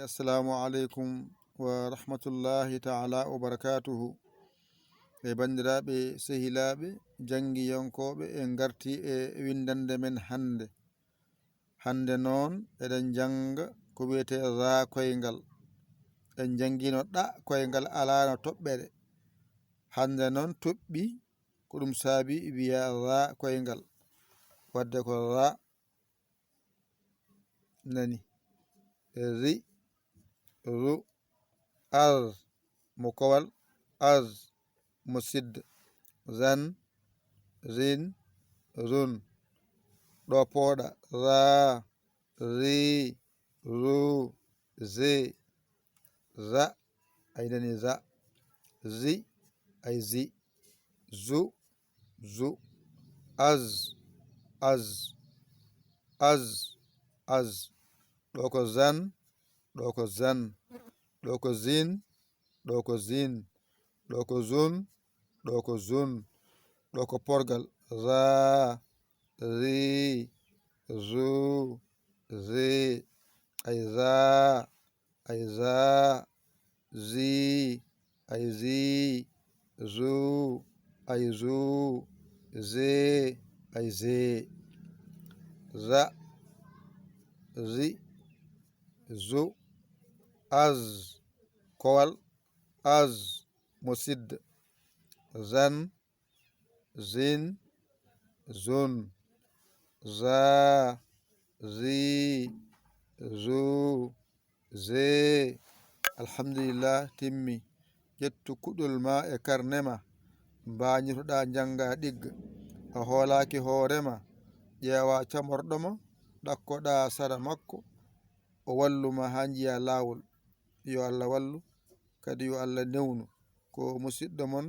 assalamu aleykum wa rahmatullahi taala wa barakatuhu. E bandiraɓe sehilaɓe jangguiyonkoɓe en garti e windande men hande noon eɗen janga ko wiyete ra koyngal. En jangguino ɗa koyngal alano toɓɓere. Hande noon toɓɓi ko ɗum saabi wiya ra koyngal, wadde ko ra nani ri ru ar mo kowal ar mo sidda zan rin run ɗo pooɗa ra ri ru ze za ay nani za zi ay zi zu zu az az az az ɗo ko zan ɗo ko zan ɗo ko zin ɗo ko zin ɗo ko zun ɗo ko zun ɗo ko porgal ra ri zu zi ay za ay za zi ay zi zu ay zu ze ay ze za zi zu az kowal az mo sidda zan zin zun za zi zu ze. Alhamdulillah timmi. ƴettu kuɗol ma e karnema mbañitoɗa janga ɗigga a hoolaki hoorema ƴeewa camorɗoma ɗakkoɗa sara makko o walluma ha jiya lawol. Yo Allah wallu kadi yo Allah newnu ko musidɗo mon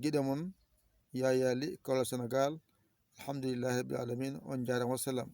giɗo mon Yaya Ly Kolol Sénégal. Alhamdulillahi rabbil alamin. On jarama. Wassalam.